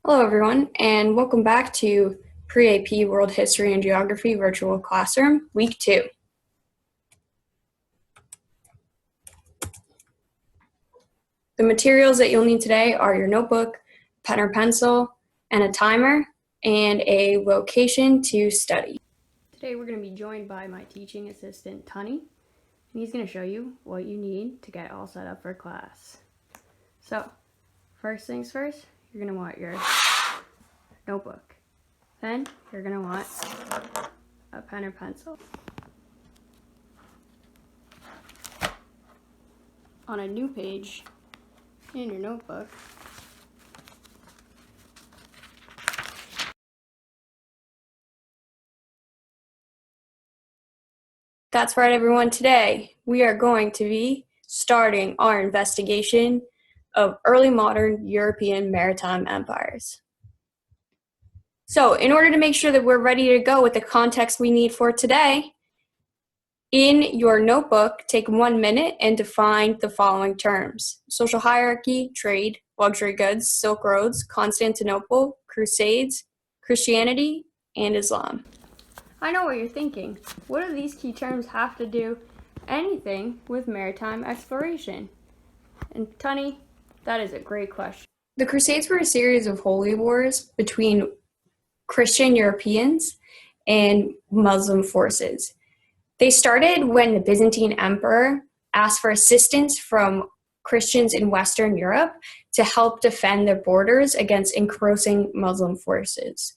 Hello, everyone, and welcome back to Pre-AP World History and Geography Virtual Classroom, Week 2. The materials that you'll need today are your notebook, pen or pencil, and a timer, and a location to study. Today we're going to be joined by my teaching assistant, Tunny, and he's going to show you what you need to get all set up for class. So, first things first, you're going to want your notebook. Then you're going to want a pen or pencil. On a new page in your notebook, that's right, everyone. Today we are going to be starting our investigation of early modern European maritime empires. So in order to make sure that we're ready to go with the context we need for today, in your notebook, take 1 minute and define the following terms: social hierarchy, trade, luxury goods, Silk Roads, Constantinople, Crusades, Christianity, and Islam. I know what you're thinking. What do these key terms have to do anything with maritime exploration? And Tunny, that is a great question. The Crusades were a series of holy wars between Christian Europeans and Muslim forces. They started when the Byzantine Emperor asked for assistance from Christians in Western Europe to help defend their borders against encroaching Muslim forces.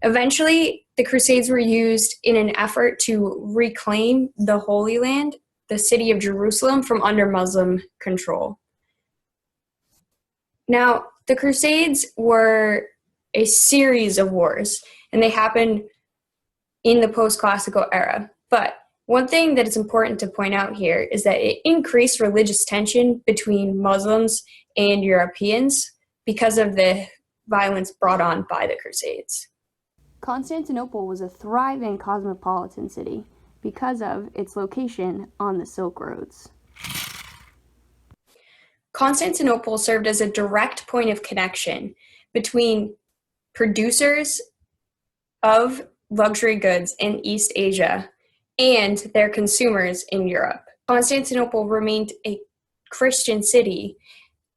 Eventually, the Crusades were used in an effort to reclaim the Holy Land, the city of Jerusalem, from under Muslim control. Now, the Crusades were a series of wars, and they happened in the post-classical era. But one thing that is important to point out here is that it increased religious tension between Muslims and Europeans because of the violence brought on by the Crusades. Constantinople was a thriving cosmopolitan city because of its location on the Silk Roads. Constantinople served as a direct point of connection between producers of luxury goods in East Asia and their consumers in Europe. Constantinople remained a Christian city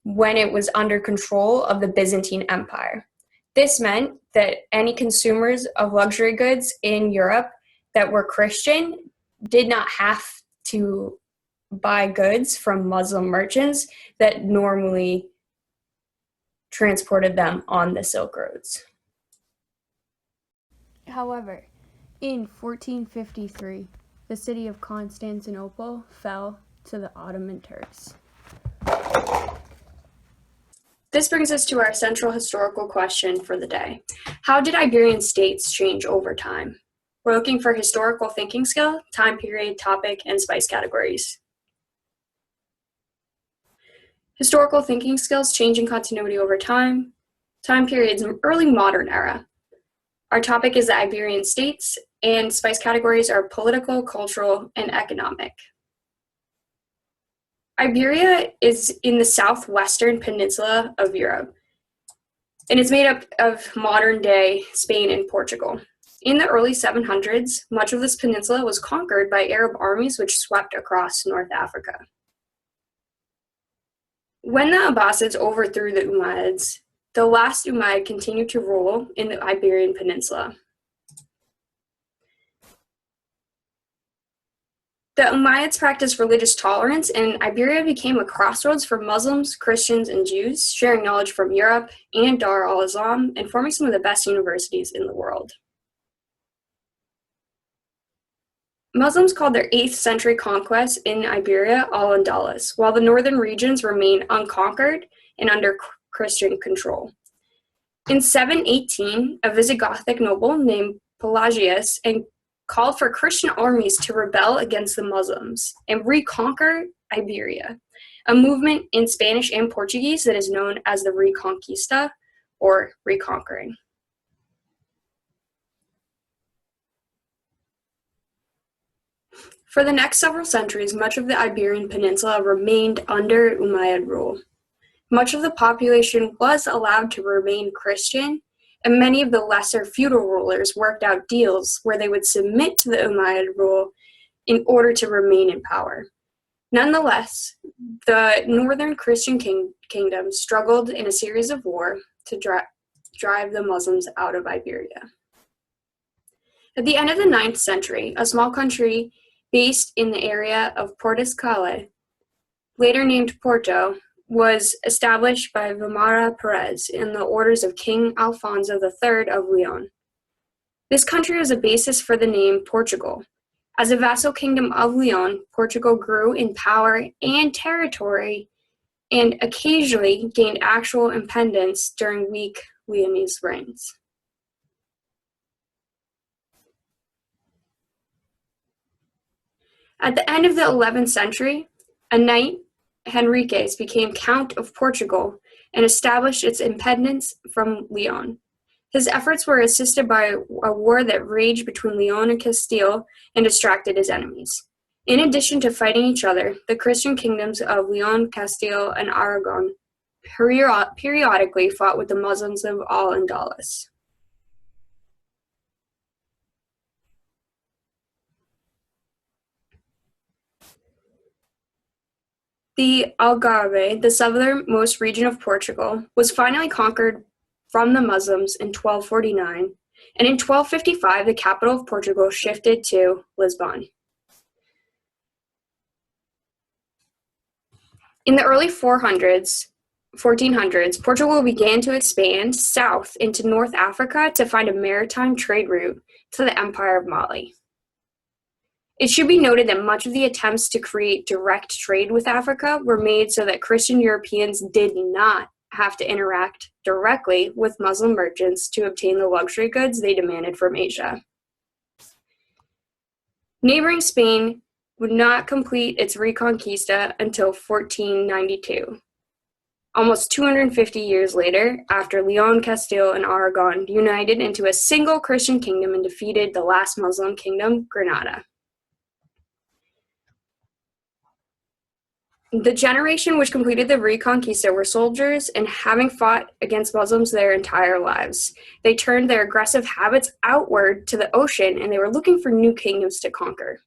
when it was under control of the Byzantine Empire. This meant that any consumers of luxury goods in Europe that were Christian did not have to buy goods from Muslim merchants that normally transported them on the Silk Roads. However, in 1453, the city of Constantinople fell to the Ottoman Turks. This brings us to our central historical question for the day. How did Iberian states change over time? We're looking for historical thinking skill, time period, topic, and spice categories. Historical thinking skills, changing continuity over time. Time periods, early modern era. Our topic is the Iberian states, and spice categories are political, cultural, and economic. Iberia is in the southwestern peninsula of Europe, and it's made up of modern-day Spain and Portugal. In the early 700s, much of this peninsula was conquered by Arab armies which swept across North Africa. When the Abbasids overthrew the Umayyads, the last Umayyad continued to rule in the Iberian Peninsula. The Umayyads practiced religious tolerance, and Iberia became a crossroads for Muslims, Christians, and Jews, sharing knowledge from Europe and Dar al-Islam, and forming some of the best universities in the world. Muslims called their 8th century conquest in Iberia Al-Andalus, while the northern regions remained unconquered and under Christian control. In 718, a Visigothic noble named Pelagius called for Christian armies to rebel against the Muslims and reconquer Iberia, a movement in Spanish and Portuguese that is known as the Reconquista, or reconquering. For the next several centuries, much of the Iberian Peninsula remained under Umayyad rule. Much of the population was allowed to remain Christian, and many of the lesser feudal rulers worked out deals where they would submit to the Umayyad rule in order to remain in power. Nonetheless, the northern Christian kingdoms struggled in a series of wars to drive the Muslims out of Iberia. At the end of the 9th century, a small country based in the area of Portiscale, later named Porto, was established by Vimara Perez in the orders of King Alfonso III of Leon. This country was a basis for the name Portugal. As a vassal kingdom of Leon, Portugal grew in power and territory and occasionally gained actual independence during weak Leonese reigns. At the end of the 11th century, a knight, Henriques, became Count of Portugal and established its independence from Leon. His efforts were assisted by a war that raged between Leon and Castile and distracted his enemies. In addition to fighting each other, the Christian kingdoms of Leon, Castile, and Aragon periodically fought with the Muslims of Al-Andalus. The Algarve, the southernmost region of Portugal, was finally conquered from the Muslims in 1249, and in 1255 the capital of Portugal shifted to Lisbon. In the early 1400s, Portugal began to expand south into North Africa to find a maritime trade route to the Empire of Mali. It should be noted that much of the attempts to create direct trade with Africa were made so that Christian Europeans did not have to interact directly with Muslim merchants to obtain the luxury goods they demanded from Asia. Neighboring Spain would not complete its Reconquista until 1492. Almost 250 years later, after Leon, Castile, and Aragon united into a single Christian kingdom and defeated the last Muslim kingdom, Granada. The generation which completed the Reconquista were soldiers, and having fought against Muslims their entire lives, they turned their aggressive habits outward to the ocean, and they were looking for new kingdoms to conquer.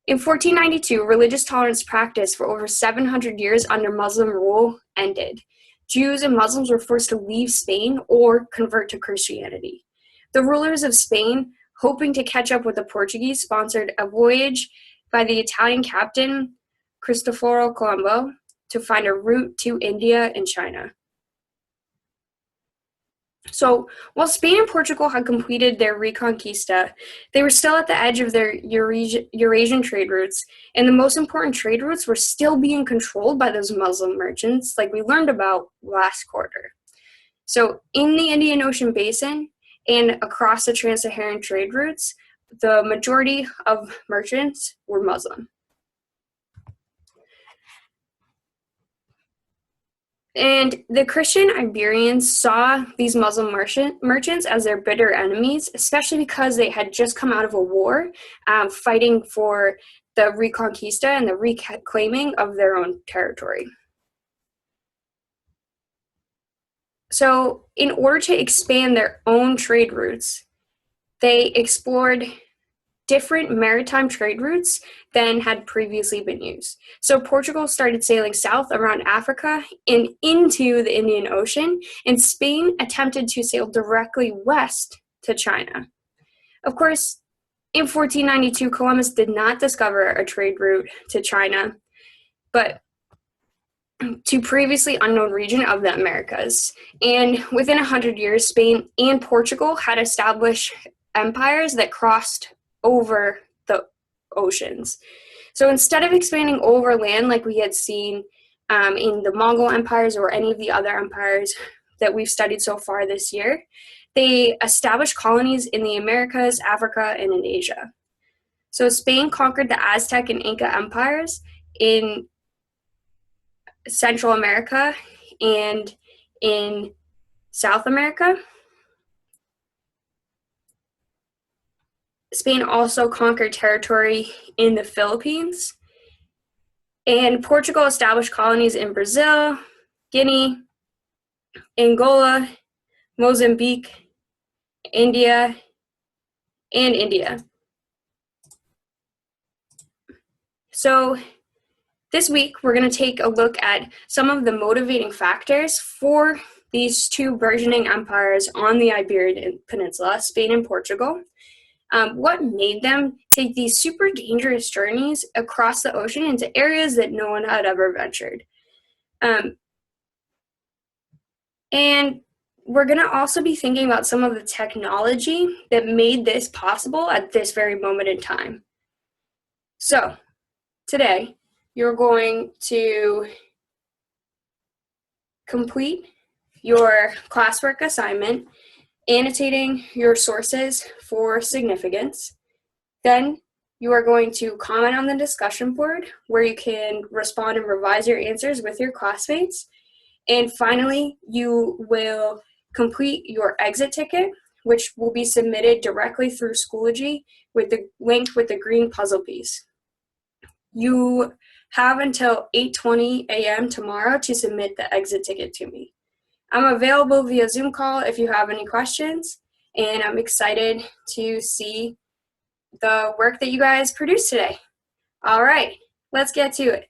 In 1492, religious tolerance practiced for over 700 years under Muslim rule ended. Jews and Muslims were forced to leave Spain or convert to Christianity. The rulers of Spain, hoping to catch up with the Portuguese, sponsored a voyage by the Italian captain Cristoforo Colombo to find a route to India and China. So, while Spain and Portugal had completed their Reconquista, they were still at the edge of their Eurasian trade routes, and the most important trade routes were still being controlled by those Muslim merchants, like we learned about last quarter. So, in the Indian Ocean basin and across the trans-Saharan trade routes, the majority of merchants were Muslim. And the Christian Iberians saw these Muslim merchants as their bitter enemies, especially because they had just come out of a war fighting for the Reconquista and the reclaiming of their own territory. So, in order to expand their own trade routes, they explored different maritime trade routes than had previously been used. So Portugal started sailing south around Africa and into the Indian Ocean, and Spain attempted to sail directly west to China. Of course, in 1492, Columbus did not discover a trade route to China, but to previously unknown region of the Americas. And within 100 years, Spain and Portugal had established empires that crossed over the oceans. So instead of expanding overland like we had seen in the Mongol empires or any of the other empires that we've studied so far this year, they established colonies in the Americas, Africa, and in Asia. So Spain conquered the Aztec and Inca empires in Central America and in South America. Spain also conquered territory in the Philippines, and Portugal established colonies in Brazil, Guinea, Angola, Mozambique, India, and India. So this week, we're going to take a look at some of the motivating factors for these two burgeoning empires on the Iberian Peninsula, Spain and Portugal. What made them take these super dangerous journeys across the ocean into areas that no one had ever ventured. And we're going to also be thinking about some of the technology that made this possible at this very moment in time. So, today, you're going to complete your classwork assignment, annotating your sources for significance. Then you are going to comment on the discussion board where you can respond and revise your answers with your classmates. And finally, you will complete your exit ticket, which will be submitted directly through Schoology with the link with the green puzzle piece. You have until 8:20 a.m. tomorrow to submit the exit ticket to me. I'm available via Zoom call if you have any questions, and I'm excited to see the work that you guys produced today. All right, let's get to it.